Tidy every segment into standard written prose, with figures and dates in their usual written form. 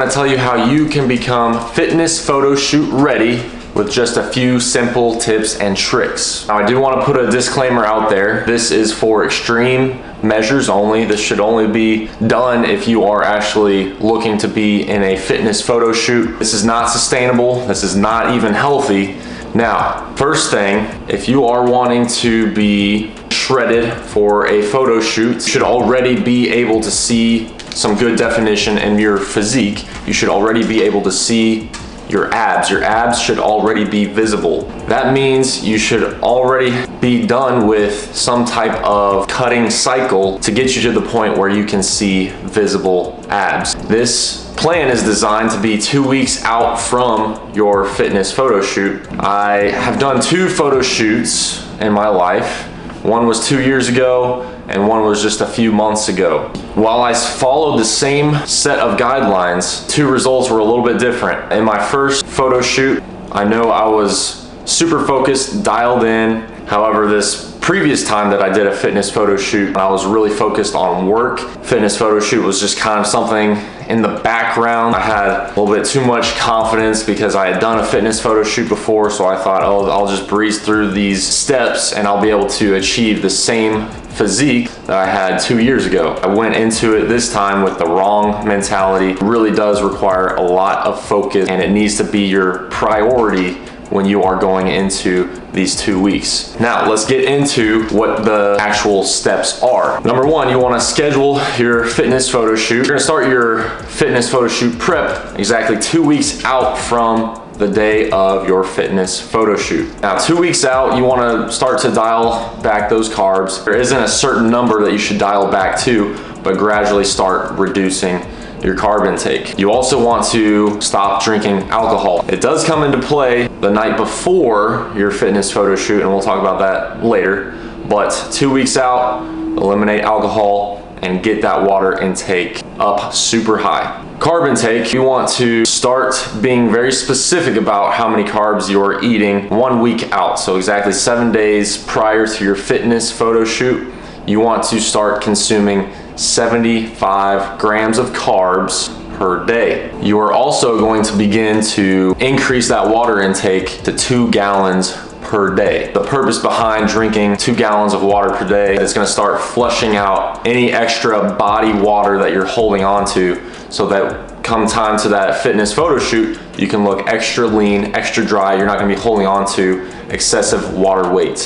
gonna tell you how you can become fitness photo shoot ready with just a few simple tips and tricks. Now, I do want to put a disclaimer out there. This is for extreme measures only. This should only be done if you are actually looking to be in a fitness photo shoot. This is not sustainable. This is not even healthy. Now, first thing, if you are wanting to be shredded for a photo shoot, you should already be able to see some good definition in your physique. You should already be able to see your abs. Your abs should already be visible. That means you should already be done with some type of cutting cycle to get you to the point where you can see visible abs. This plan is designed to be 2 weeks out from your fitness photo shoot. I have done 2 photo shoots in my life. One was 2 years ago and one was just a few months ago. While I followed the same set of guidelines, 2 results were a little bit different. In my first photo shoot, I know I was super focused, dialed in. However, this previous time that I did a fitness photo shoot, I was really focused on work. Fitness photo shoot was just kind of something in the background. I had a little bit too much confidence because I had done a fitness photo shoot before, so I thought, oh, I'll just breeze through these steps and I'll be able to achieve the same physique that I had 2 years ago. I went into it this time with the wrong mentality. It really does require a lot of focus, and it needs to be your priority when you are going into these 2 weeks. Now, let's get into what the actual steps are. Number 1, you wanna schedule your fitness photo shoot. You're gonna start your fitness photo shoot prep exactly 2 weeks out from the day of your fitness photo shoot. Now, 2 weeks out, you wanna start to dial back those carbs. There isn't a certain number that you should dial back to, but gradually start reducing your carb intake. You also want to stop drinking alcohol. It does come into play the night before your fitness photo shoot, and we'll talk about that later. But 2 weeks out, eliminate alcohol and get that water intake up super high. Carb intake, you want to start being very specific about how many carbs you are eating 1 week out. So exactly 7 days prior to your fitness photo shoot, you want to start consuming 75 grams of carbs per day. You are also going to begin to increase that water intake to 2 gallons per day. The purpose behind drinking 2 gallons of water per day is going to start flushing out any extra body water that you're holding on to, so that come time to that fitness photo shoot, you can look extra lean, extra dry. You're not going to be holding on to excessive water weight.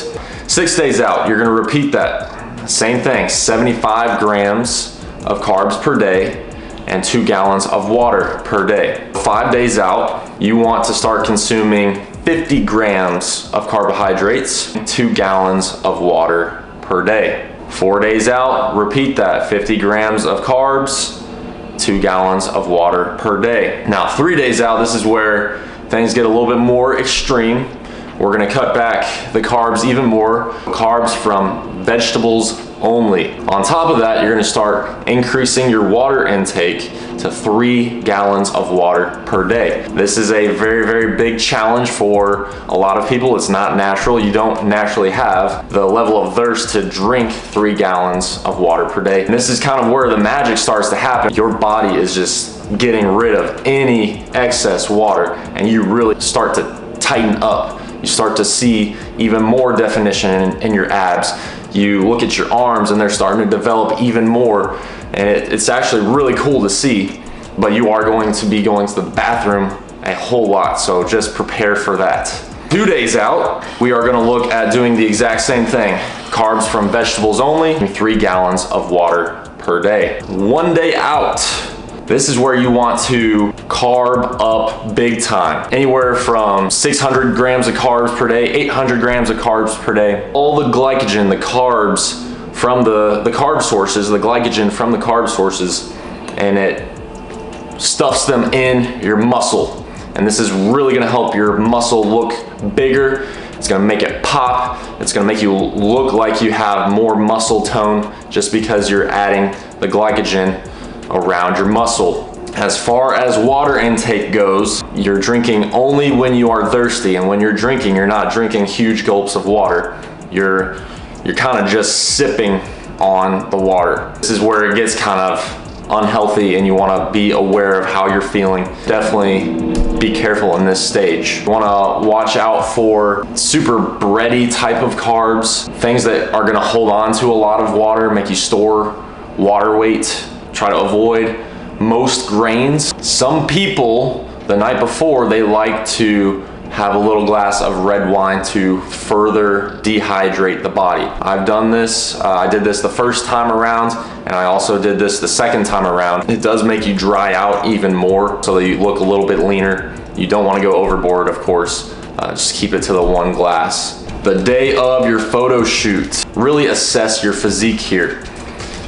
6 days out, you're going to repeat that. Same thing, 75 grams of carbs per day and 2 gallons of water per day. 5 days out, you want to start consuming 50 grams of carbohydrates, 2 gallons of water per day. 4 days out, repeat that, 50 grams of carbs, 2 gallons of water per day. Now, 3 days out, this is where things get a little bit more extreme. We're gonna cut back the carbs even more, carbs from vegetables only. On top of that, you're gonna start increasing your water intake to 3 gallons of water per day. This is a very, very big challenge for a lot of people. It's not natural. You don't naturally have the level of thirst to drink 3 gallons of water per day. And this is kind of where the magic starts to happen. Your body is just getting rid of any excess water, and you really start to tighten up. You start to see even more definition in your abs. You look at your arms and they're starting to develop even more, and it's actually really cool to see. But you are going to be going to the bathroom a whole lot, so just prepare for that. 2 days out, we are going to look at doing the exact same thing. Carbs from vegetables only, 3 gallons of water per day. 1 day out, this is where you want to carb up big time. Anywhere from 600 grams of carbs per day, 800 grams of carbs per day. All the glycogen, the carbs from the carb sources, the glycogen from the carb sources, and it stuffs them in your muscle. And this is really gonna help your muscle look bigger. It's gonna make it pop. It's gonna make you look like you have more muscle tone just because you're adding the glycogen around your muscle. As far as water intake goes, you're drinking only when you are thirsty, and when you're drinking, you're not drinking huge gulps of water. You're kind of just sipping on the water. This is where it gets kind of unhealthy and you want to be aware of how you're feeling, definitely be careful in this stage. You want to watch out for super bready type of carbs, things that are going to hold on to a lot of water, make you store water weight. Try to avoid most grains. Some people, the night before, they like to have a little glass of red wine to further dehydrate the body. I've done this. I did this the first time around, and I also did this the second time around. It does make you dry out even more so that you look a little bit leaner. You don't want to go overboard, of course. Just keep it to the 1 glass. The day of your photo shoot, really assess your physique here.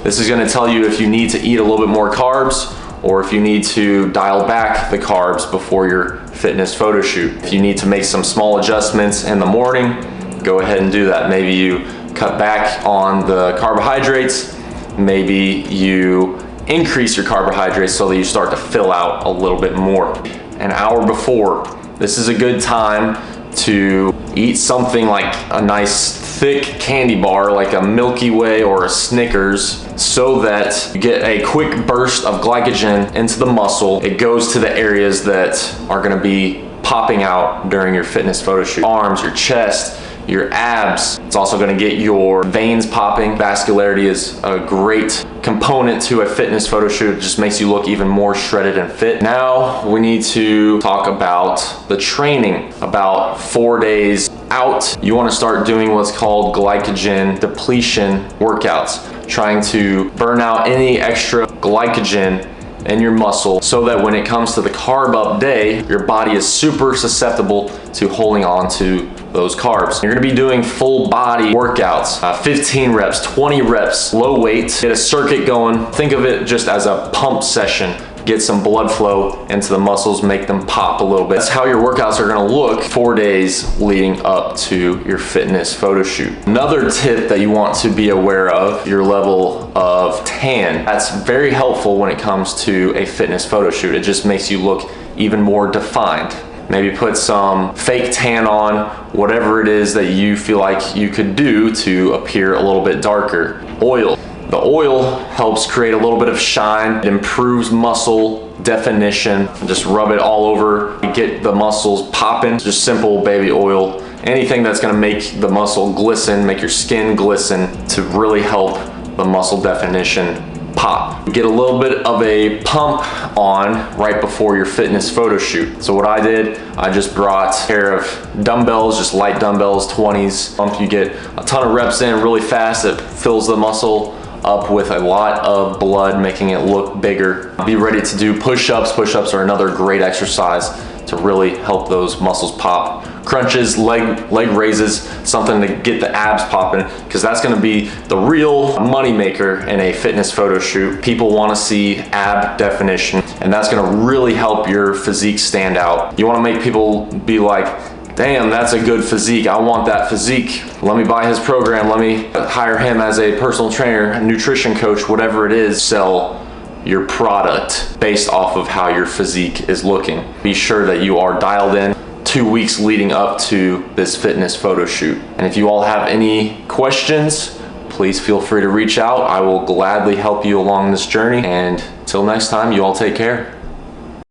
This is going to tell you if you need to eat a little bit more carbs or if you need to dial back the carbs before your fitness photo shoot. If you need to make some small adjustments in the morning, go ahead and do that. Maybe you cut back on the carbohydrates. Maybe you increase your carbohydrates so that you start to fill out a little bit more. An hour before, this is a good time to eat something like a nice thick candy bar like a Milky Way or a Snickers, so that you get a quick burst of glycogen into the muscle. It goes to the areas that are going to be popping out during your fitness photo shoot. Arms, your chest, your abs. It's also going to get your veins popping. Vascularity is a great component to a fitness photo shoot. It just makes you look even more shredded and fit. Now we need to talk about the training. About 4 days out, you want to start doing what's called glycogen depletion workouts, trying to burn out any extra glycogen in your muscle so that when it comes to the carb up day, your body is super susceptible to holding on to those carbs. You're gonna be doing full body workouts, 15 reps, 20 reps, low weight, get a circuit going. Think of it just as a pump session. Get some blood flow into the muscles, make them pop a little bit. That's how your workouts are gonna look 4 days leading up to your fitness photo shoot. Another tip that you want to be aware of, your level of tan. That's very helpful when it comes to a fitness photo shoot. It just makes you look even more defined. Maybe put some fake tan on, whatever it is that you feel like you could do to appear a little bit darker. Oil. The oil helps create a little bit of shine. It improves muscle definition. Just rub it all over, get the muscles popping. Just simple baby oil. Anything that's gonna make the muscle glisten, make your skin glisten to really help the muscle definition pop. Get a little bit of a pump on right before your fitness photo shoot. So what I did, I just brought a pair of dumbbells, just light dumbbells, 20s. You get a ton of reps in really fast. It fills the muscle up with a lot of blood, making it look bigger. Be ready to do push-ups. Push-ups are another great exercise to really help those muscles pop. Crunches, leg raises, something to get the abs popping, because that's gonna be the real money maker in a fitness photo shoot. People wanna see ab definition, and that's gonna really help your physique stand out. You wanna make people be like, damn, that's a good physique. I want that physique. Let me buy his program. Let me hire him as a personal trainer, nutrition coach, whatever it is. Sell your product based off of how your physique is looking. Be sure that you are dialed in 2 weeks leading up to this fitness photo shoot. And if you all have any questions, please feel free to reach out. I will gladly help you along this journey. And until next time, you all take care.